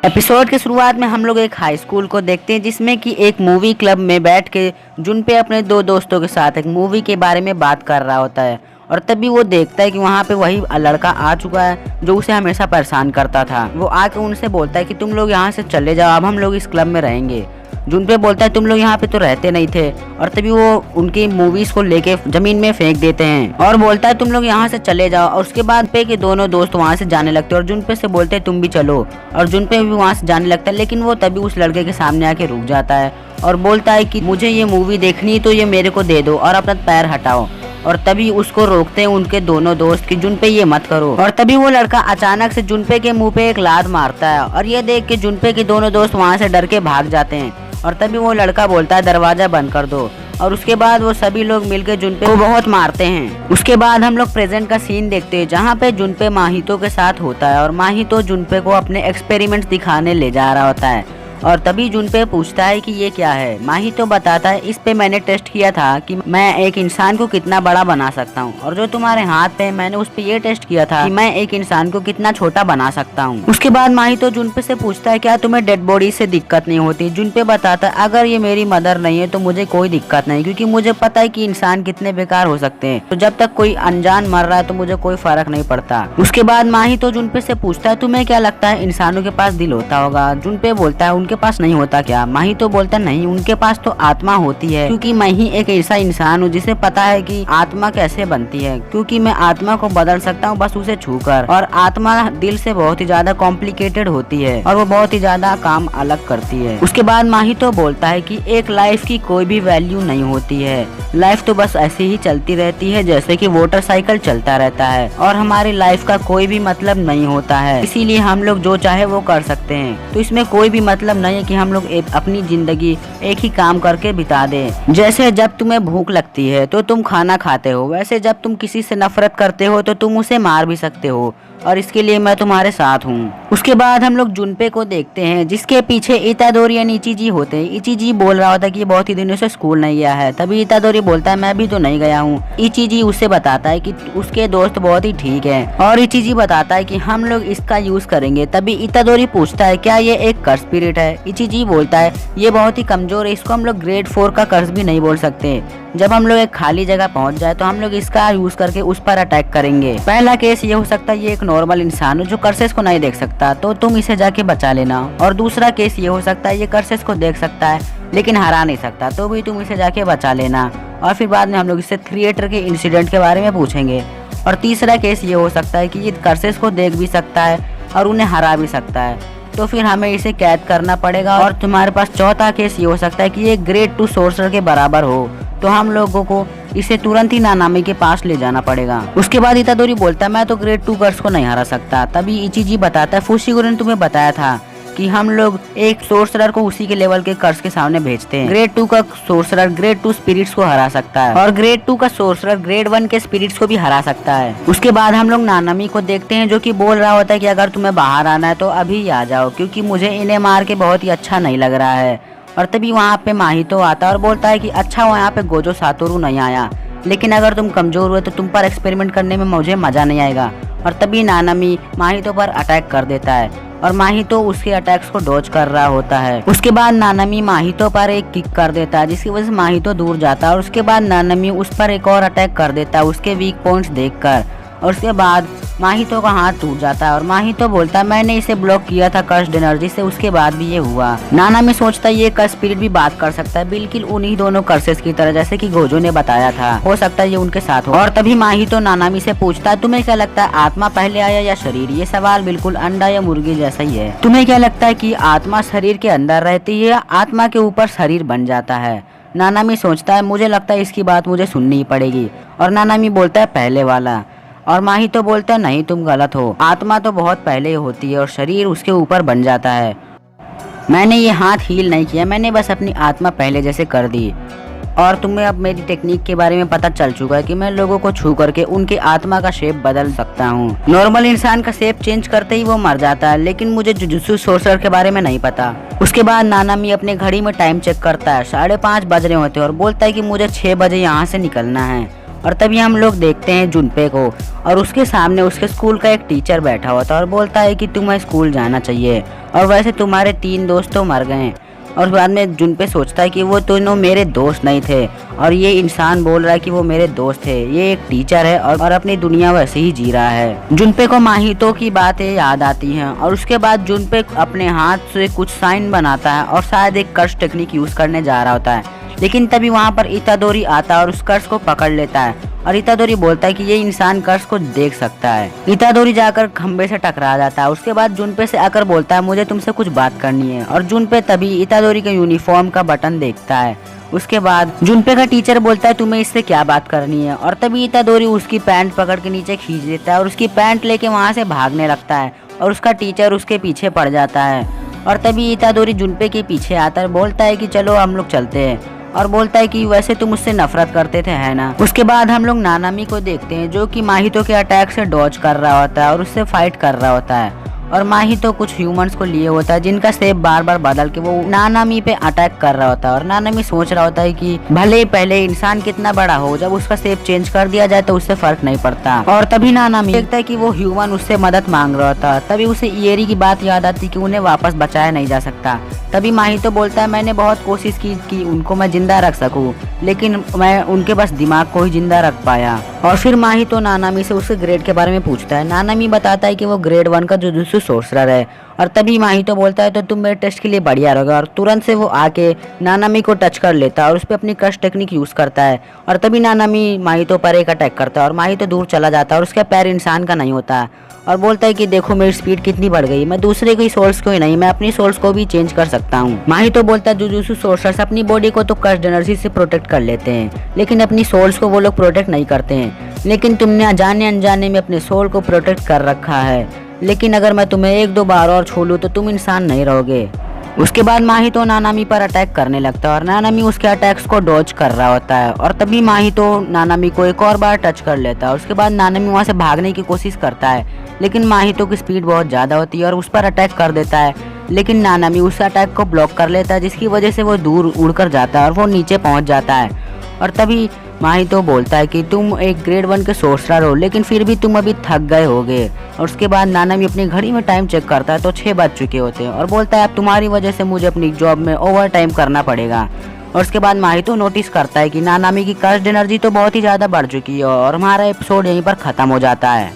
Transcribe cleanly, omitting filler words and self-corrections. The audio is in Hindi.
एपिसोड के शुरुआत में हम लोग एक हाई स्कूल को देखते हैं जिसमें कि एक मूवी क्लब में बैठ के जुनपे अपने दो दोस्तों के साथ एक मूवी के बारे में बात कर रहा होता है। और तभी वो देखता है कि वहाँ पे वही लड़का आ चुका है जो उसे हमेशा परेशान करता था। वो आके उनसे बोलता है कि तुम लोग यहाँ से चले जाओ, अब हम लोग इस क्लब में रहेंगे। जुनपे बोलता है तुम लोग यहाँ पे तो रहते नहीं थे, और तभी वो उनकी मूवीज को लेके जमीन में फेंक देते हैं और बोलता है तुम लोग यहाँ से चले जाओ। और उसके बाद पे के दोनों दोस्त वहाँ से जाने लगते हैं और जुनपे से बोलते हैं तुम भी चलो, और जुनपे भी वहाँ से जाने लगता है। लेकिन वो तभी उस लड़के के सामने आके रुक जाता है और बोलता है कि मुझे ये मूवी देखनी तो ये मेरे को दे दो और अपना पैर हटाओ। और तभी उसको रोकते हैं उनके दोनों दोस्त कि जुनपे ये मत करो। और तभी वो लड़का अचानक से जुनपे के मुंह पे एक लात मारता है और ये देख के जुनपे के दोनों दोस्त वहाँ से डर के भाग जाते हैं। और तभी वो लड़का बोलता है दरवाजा बंद कर दो। और उसके बाद वो सभी लोग मिलकर जुनपे को बहुत मारते हैं। उसके बाद हम लोग प्रेजेंट का सीन देखते हैं जहाँ पे जुनपे माहितो के साथ होता है और माहितो जुनपे को अपने एक्सपेरिमेंट्स दिखाने ले जा रहा होता है। और तभी जुनपे पूछता है कि ये क्या है। माहितो बताता है इस पे मैंने टेस्ट किया था कि मैं एक इंसान को कितना बड़ा बना सकता हूँ, और जो तुम्हारे हाथ पे मैंने उस पे ये टेस्ट किया था कि मैं एक इंसान को कितना छोटा बना सकता हूँ। उसके बाद माहितो जुनपे से पूछता है क्या तुम्हें डेड बॉडी से दिक्कत नहीं होती। जुनपे बताता है अगर ये मेरी मदर नहीं है तो मुझे कोई दिक्कत नहीं, क्योंकि मुझे पता है कि इंसान कितने बेकार हो सकते हैं, तो जब तक कोई अनजान मर रहा है तो मुझे कोई फर्क नहीं पड़ता। उसके बाद माहितो जुनपे से पूछता है तुम्हें क्या लगता है इंसानों के पास दिल होता होगा। जुनपे बोलता है उनके पास नहीं होता क्या। माहितो बोलता नहीं, उनके पास तो आत्मा होती है, क्योंकि मैं ही एक ऐसा इंसान हूँ जिसे पता है कि आत्मा कैसे बनती है, क्योंकि मैं आत्मा को बदल सकता हूँ बस उसे छूकर। और आत्मा दिल से बहुत ही ज्यादा कॉम्प्लिकेटेड होती है और वो बहुत ही ज्यादा काम अलग करती है। उसके बाद माहितो बोलता है कि एक लाइफ की कोई भी वैल्यू नहीं होती है, लाइफ तो बस ऐसे ही चलती रहती है जैसे कि मोटरसाइकिल चलता रहता है, और हमारी लाइफ का कोई भी मतलब नहीं होता है, इसीलिए हम लोग जो चाहे वो कर सकते हैं। तो इसमें कोई भी मतलब नहीं है कि हम लोग अपनी जिंदगी एक ही काम करके बिता दें। जैसे जब तुम्हें भूख लगती है तो तुम खाना खाते हो, वैसे जब तुम किसी से नफरत करते हो तो तुम उसे मार भी सकते हो, और इसके लिए मैं तुम्हारे साथ हूँ। उसके बाद हम लोग जुनपे को देखते हैं जिसके पीछे इतादोरी या इचिजी होते हैं। इचिजी बोल रहा होता है कि ये बहुत ही दिनों से स्कूल नहीं गया है। तभी इतादोरी बोलता है मैं भी तो नहीं गया हूँ। इचिजी उससे बताता है कि उसके दोस्त बहुत ही ठीक है, और इचिजी बताता है कि हम लोग इसका यूज करेंगे। तभी इतादोरी पूछता है क्या ये एक कर्स स्पिरिट है। इचिजी बोलता है ये बहुत ही कमजोर है, इसको हम लोग ग्रेड 4 का कर्स भी नहीं बोल सकते। जब हम लोग एक खाली जगह पहुंच जाए तो हम लोग इसका यूज करके उस पर अटैक करेंगे। पहला केस ये हो सकता है ये एक नॉर्मल इंसान हो जो कर्सेस को नहीं देख सकता, तो तुम इसे जाके बचा लेना। और दूसरा केस ये हो सकता है ये कर्सेस को देख सकता है लेकिन हरा नहीं सकता, तो भी तुम इसे जाके बचा लेना। और फिर बाद में हम लोग इससे थिएटर के इंसिडेंट के बारे में पूछेंगे। और तीसरा केस ये हो सकता है कि ये कर्सेस को देख भी सकता है और उन्हें हरा भी सकता है, तो फिर हमें इसे कैद करना पड़ेगा। और तुम्हारे पास चौथा केस ये हो सकता है कि ये ग्रेड 2 सोर्सर के बराबर हो, तो हम लोगों को इसे तुरंत ही नानामी के पास ले जाना पड़ेगा। उसके बाद इतादोरी बोलता है मैं तो ग्रेड 2 कर्स को नहीं हरा सकता। तभी इचिजी बताता है फुशिगुरु ने तुम्हें बताया था कि हम लोग एक सोर्सरर को उसी के लेवल के कर्स के सामने भेजते हैं। ग्रेड 2 का सोर्सरर ग्रेड 2 स्पिरिट्स को हरा सकता है, और ग्रेड 2 का सोर्सरर ग्रेड 1 के स्पिरिट्स को भी हरा सकता है। उसके बाद हम लोग नानामी को देखते हैं जो कि बोल रहा होता है कि अगर तुम्हें बाहर आना है तो अभी आ जाओ, क्योंकि मुझे इन्हें मार के बहुत ही अच्छा नहीं लग रहा है। और तभी वहाँ पे माहितो आता है और बोलता है कि अच्छा वो यहाँ पे गोजो सातोरू नहीं आया, लेकिन अगर तुम कमजोर हुए तो तुम पर एक्सपेरिमेंट करने में मुझे मजा नहीं आएगा। और तभी नानामी माहितो पर अटैक कर देता है और माहितो उसके अटैक्स को डॉज कर रहा होता है। उसके बाद नानामी माहितो पर एक किक कर देता है जिसकी वजह से माहितो दूर जाता है, और उसके बाद नानामी उस पर एक और अटैक कर देता है उसके वीक पॉइंट्स देखकर। और उसके बाद माहितो का हाथ टूट जाता है और माहितो बोलता है मैंने इसे ब्लॉक किया था कर्स्ड एनर्जी से, उसके बाद भी ये हुआ। नानामी सोचता है ये कर्स स्पिरिट भी बात कर सकता है, बिल्कुल उन्हीं दोनों कर्सेस की तरह जैसे कि गोजो ने बताया था, हो सकता है ये उनके साथ हो। और तभी माहितो नानामी से पूछता है तुम्हें क्या लगता है आत्मा पहले आया या शरीर। ये सवाल बिल्कुल अंडा या मुर्गी जैसा ही है। तुम्हें क्या लगता है कि आत्मा शरीर के अंदर रहती है या आत्मा के ऊपर शरीर बन जाता है। नानामी सोचता है मुझे लगता है इसकी बात मुझे सुननी ही पड़ेगी, और नानामी बोलता है पहले वाला। और माहितो बोलता है नहीं तुम गलत हो, आत्मा तो बहुत पहले होती है और शरीर उसके ऊपर बन जाता है। मैंने ये हाथ हील नहीं किया, मैंने बस अपनी आत्मा पहले जैसे कर दी। और तुम्हें अब मेरी टेक्निक के बारे में पता चल चुका है कि मैं लोगों को छू करके उनके आत्मा का शेप बदल सकता हूँ। नॉर्मल इंसान का शेप चेंज करते ही वो मर जाता है, लेकिन मुझे जुजुत्सु सोर्सर के बारे में नहीं पता। उसके बाद नानामी अपने घड़ी में टाइम चेक करता है, 5:30 बज रहे होते हैं और बोलता है कि मुझे 6 बजे यहाँ से निकलना है। और तभी हम लोग देखते हैं जुनपे को, और उसके सामने उसके स्कूल का एक टीचर बैठा हुआ था और बोलता है कि तुम्हें स्कूल जाना चाहिए, और वैसे तुम्हारे 3 दोस्त तो मर गए। और बाद में जुनपे सोचता है कि वो दोनों मेरे दोस्त नहीं थे, और ये इंसान बोल रहा है कि वो मेरे दोस्त थे, ये एक टीचर है और अपनी दुनिया वैसे ही जी रहा है। जुनपे को माहितो की बातें याद आती हैं, और उसके बाद जुनपे अपने हाथ से कुछ साइन बनाता है और शायद एक कर्स टेक्निक यूज करने जा रहा होता है। लेकिन तभी वहाँ पर इतादोरी आता है और उस कर्स को पकड़ लेता है, और इतादोरी बोलता है कि ये इंसान कर्स को देख सकता है। इतादोरी जाकर खंबे से टकरा जाता है। उसके बाद जुनपे से आकर बोलता है मुझे तुमसे कुछ बात करनी है, और जुनपे तभी इतादोरी के यूनिफॉर्म का बटन देखता है। उसके बाद जुनपे का टीचर बोलता है तुम्हें इससे क्या बात करनी है, और तभी इतादोरी उसकी पैंट पकड़ के नीचे खींच देता है और उसकी पैंट लेके वहाँ से भागने लगता है, और उसका टीचर उसके पीछे पड़ जाता है। और तभी इतादोरी जुनपे के पीछे आता है, बोलता है कि चलो हम लोग चलते हैं, और बोलता है कि वैसे तुम मुझसे नफरत करते थे है ना। उसके बाद हम लोग नानामी को देखते हैं जो कि माहितो के अटैक से डॉज कर रहा होता है और उससे फाइट कर रहा होता है, और माहितो कुछ ह्यूमंस को लिए होता है जिनका शेप बार बार बदल के वो नानामी पे अटैक कर रहा होता है। और नानामी सोच रहा होता है कि भले पहले इंसान कितना बड़ा हो, जब उसका शेप चेंज कर दिया जाए तो उससे फर्क नहीं पड़ता। और तभी नानामी देखता है कि वो ह्यूमन उससे मदद मांग रहा होता है। तभी उसे इएरी की बात याद आती कि उन्हें वापस बचाया नहीं जा सकता। तभी माहितो बोलता है मैंने बहुत कोशिश की कि उनको मैं जिंदा रख सकूं, लेकिन मैं उनके बस दिमाग को ही जिंदा रख पाया। और फिर माहितो नानामी से उसके ग्रेड के बारे में पूछता है। नानामी बताता है कि वो ग्रेड 1 का जुजुत्सु सोर्सरर है। और तभी माहितो बोलता है तो तुम मेरे टेस्ट के लिए बढ़िया रहेगा, और तुरंत से वो आके नानामी को टच कर लेता है और उस पर अपनी क्रश टेक्निक यूज करता है। और तभी नानामी माहितो पर एक अटैक करता है और माहितो दूर चला जाता है, और उसका पैर इंसान का नहीं होता है। और बोलता है कि देखो मेरी स्पीड कितनी बढ़ गई, मैं दूसरे की सोल्स को ही नहीं, मैं अपनी सोल्स को भी चेंज कर सकता हूँ। माहितो बोलता है जुजुत्सु सोर्सर्स अपनी बॉडी को तो कर्स्ड एनर्जी से प्रोटेक्ट कर लेते हैं, लेकिन अपनी सोल्स को वो लोग प्रोटेक्ट नहीं करते हैं। लेकिन तुमने जाने अनजाने में अपने सोल को प्रोटेक्ट कर रखा है, लेकिन अगर मैं तुम्हें 1-2 बार और छू लूँ तो तुम इंसान नहीं रहोगे। उसके बाद माहितो नानामी पर अटैक करने लगता है और नानामी उसके अटैक्स को डॉज कर रहा होता है। और तभी माहितो नानामी को एक और बार टच कर लेता है। उसके बाद नानामी वहाँ से भागने की कोशिश करता है, लेकिन माहितो की स्पीड बहुत ज़्यादा होती है और उस पर अटैक कर देता है। लेकिन नानामी उस अटैक को ब्लॉक कर लेता है, जिसकी वजह से वो दूर उड़कर जाता है और वो नीचे पहुँच जाता है। और तभी माहितो बोलता है कि तुम एक ग्रेड 1 के सोर्सरर हो, लेकिन फिर भी तुम अभी थक गए होगे। और उसके बाद नानामी अपनी घड़ी में टाइम चेक करता है तो 6 बज चुके होते हैं, और बोलता है अब तुम्हारी वजह से मुझे अपनी जॉब में ओवर टाइम करना पड़ेगा। और उसके बाद माहितो नोटिस करता है कि नानामी की कर्स्ड एनर्जी तो बहुत ही ज़्यादा बढ़ चुकी है, और हमारा एपिसोड यहीं पर ख़त्म हो जाता है।